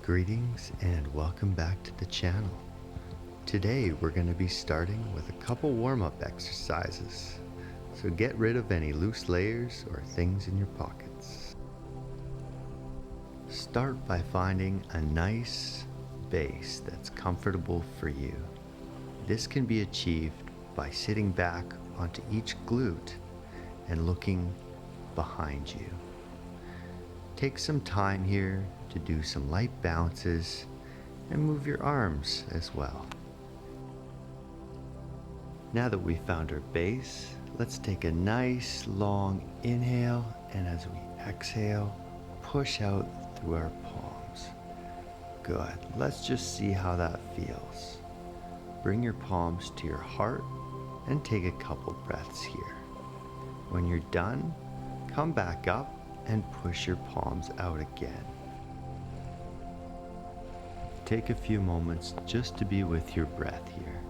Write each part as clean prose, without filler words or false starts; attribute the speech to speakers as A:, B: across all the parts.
A: Greetings and welcome back to the channel. Today we're going to be starting with a couple warm-up exercises, so get rid of any loose layers or things in your pockets. Start by finding a nice base that's comfortable for you. This can be achieved by sitting back onto each glute and looking behind you. Take some time here to do some light bounces and move your arms as well. Now that we've found our base, let's take a nice long inhale, and as we exhale, push out through our palms. Good. Let's just see how that feels. Bring your palms to your heart and take a couple breaths here. When you're done, come back up and push your palms out again. Take a few moments just to be with your breath here,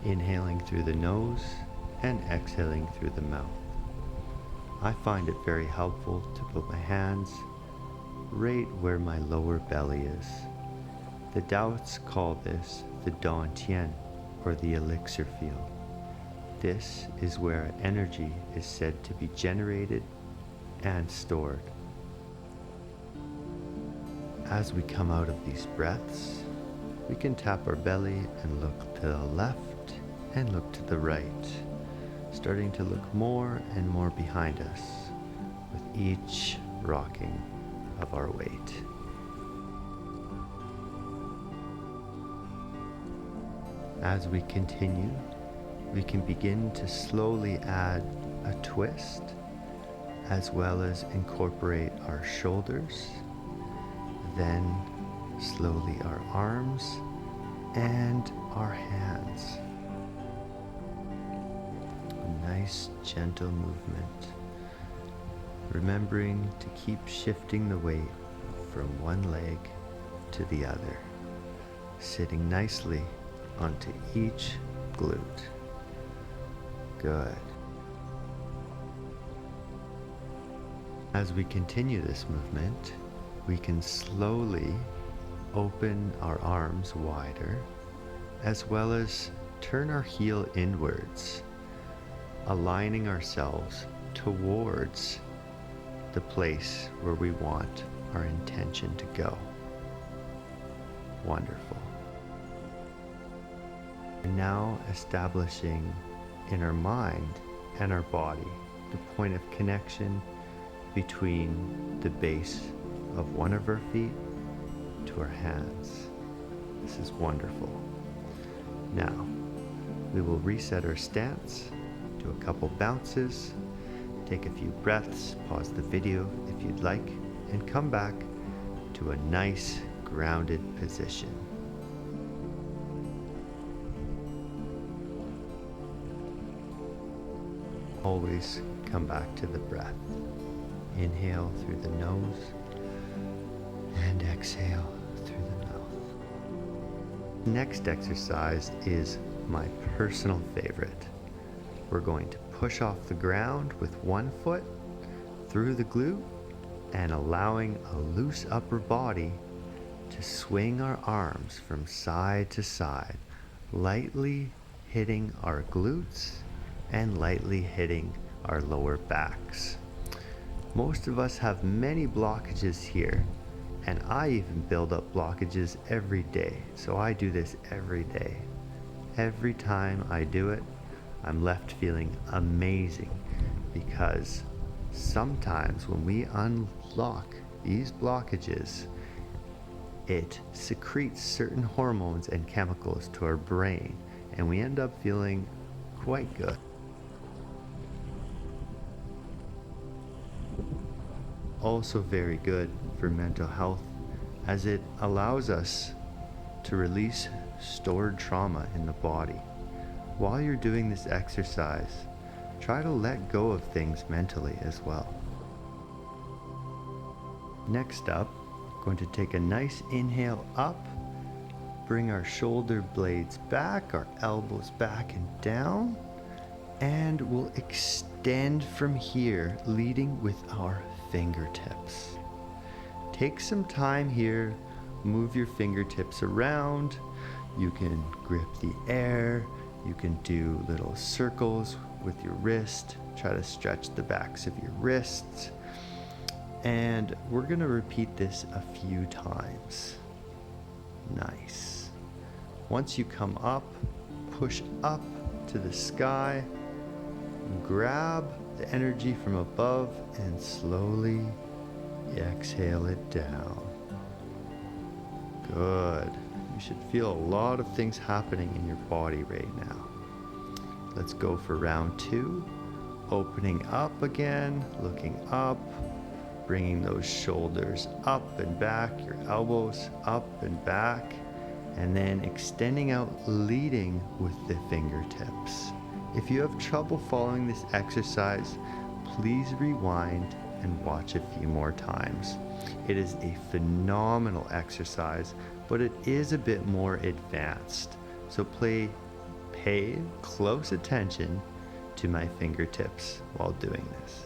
A: inhaling through the nose and exhaling through the mouth. I find it very helpful to put my hands right where my lower belly is. The Taoists call this the Dantian, or the elixir field. This is where energy is said to be generated and stored. As we come out of these breaths, we can tap our belly and look to the left and look to the right, starting to look more and more behind us with each rocking of our weight. As we continue, we can begin to slowly add a twist, as well as incorporate our shoulders, then slowly our arms and our hands. A nice gentle movement, remembering to keep shifting the weight from one leg to the other, sitting nicely onto each glute. Good. As we continue this movement, we can slowly open our arms wider, as well as turn our heel inwards, aligning ourselves towards the place where we want our intention to go. Wonderful. And now establishing in our mind and our body the point of connection between the base of one of our feet to our hands. This is wonderful. Now, we will reset our stance, do a couple bounces, take a few breaths, pause the video if you'd like, and come back to a nice grounded position. Always come back to the breath. Inhale through the nose and exhale through the mouth. Next exercise is my personal favorite. We're going to push off the ground with one foot through the glute and allowing a loose upper body to swing our arms from side to side, lightly hitting our glutes and lightly hitting our lower backs. Most of us have many blockages here, and I even build up blockages every day, so I do this every day. Every time I do it, I'm left feeling amazing, because sometimes when we unlock these blockages, it secretes certain hormones and chemicals to our brain, and we end up feeling quite good. Also very good for mental health, as it allows us to release stored trauma in the body. While you're doing this exercise, try to let go of things mentally as well. Next up, going to take a nice inhale up, bring our shoulder blades back, our elbows back and down, and we'll extend from here, leading with our fingertips. Take some time here move your fingertips around. You can grip the air. You can do little circles with your wrist. Try to stretch the backs of your wrists. And we're going to repeat this a few times. Nice. Once you come up, push up to the sky. Grab the energy from above and slowly exhale it down. Good. You should feel a lot of things happening in your body right now. Let's go for round 2. Opening up again, looking up, bringing those shoulders up and back, your elbows up and back, and then extending out, leading with the fingertips. If you have trouble following this exercise, please rewind and watch a few more times. It is a phenomenal exercise, but it is a bit more advanced. So pay close attention to my fingertips while doing this.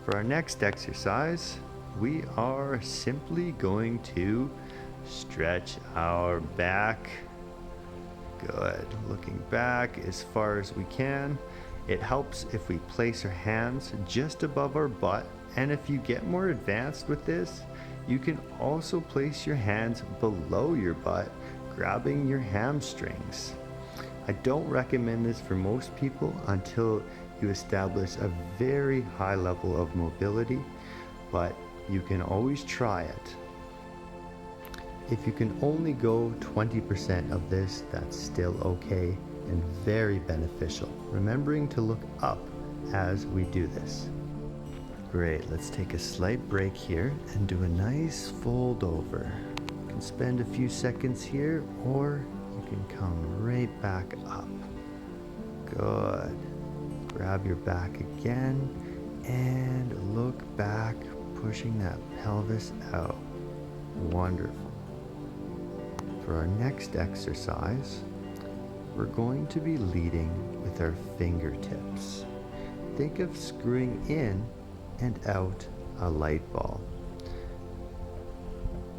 A: For our next exercise, we are simply going to stretch our back. Good. Looking back as far as we can. It helps if we place our hands just above our butt, and if you get more advanced with this, you can also place your hands below your butt, grabbing your hamstrings. I don't recommend this for most people until you establish a very high level of mobility, but you can always try it. If you can only go 20% of this, that's still okay and very beneficial. Remembering to look up as we do this. Great, let's take a slight break here and do a nice fold over. You can spend a few seconds here, or you can come right back up. Good. Grab your back again and look back, pushing that pelvis out. Wonderful. For our next exercise, we're going to be leading with our fingertips. Think of screwing in and out a light bulb.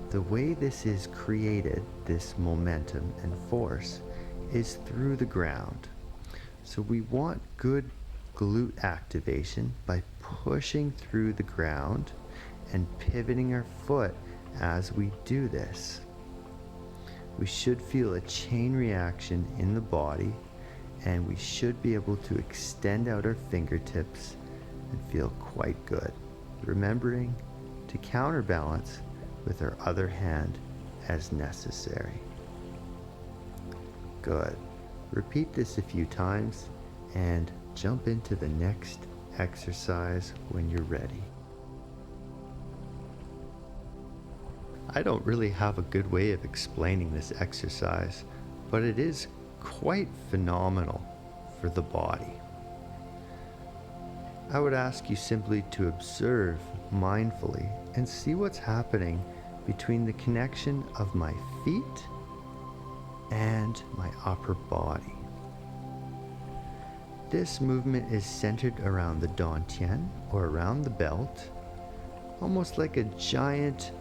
A: The way this is created, this momentum and force, is through the ground. So we want good glute activation by pushing through the ground and pivoting our foot as we do this. We should feel a chain reaction in the body, and we should be able to extend out our fingertips and feel quite good. Remembering to counterbalance with our other hand as necessary. Good. Repeat this a few times and jump into the next exercise when you're ready. I don't really have a good way of explaining this exercise, but it is quite phenomenal for the body. I would ask you simply to observe mindfully and see what's happening between the connection of my feet and my upper body. This movement is centered around the dantian, or around the belt, almost like a giant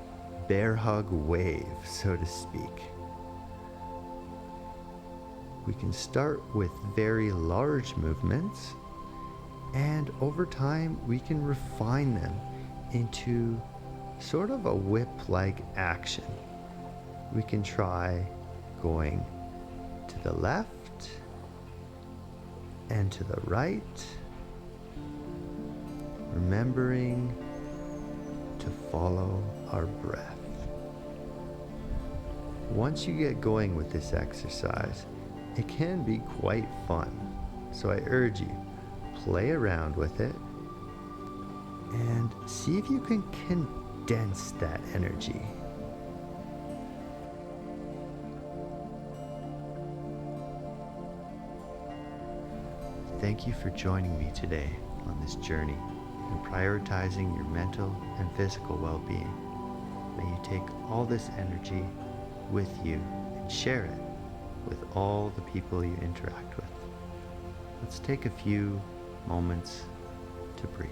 A: bear hug wave, so to speak. We can start with very large movements, and over time we can refine them into sort of a whip-like action. We can try going to the left and to the right, remembering to follow our breath. Once you get going with this exercise, it can be quite fun. So I urge you, play around with it and see if you can condense that energy. Thank you for joining me today on this journey in prioritizing your mental and physical well-being. May you take all this energy with you and share it with all the people you interact with. Let's take a few moments to breathe.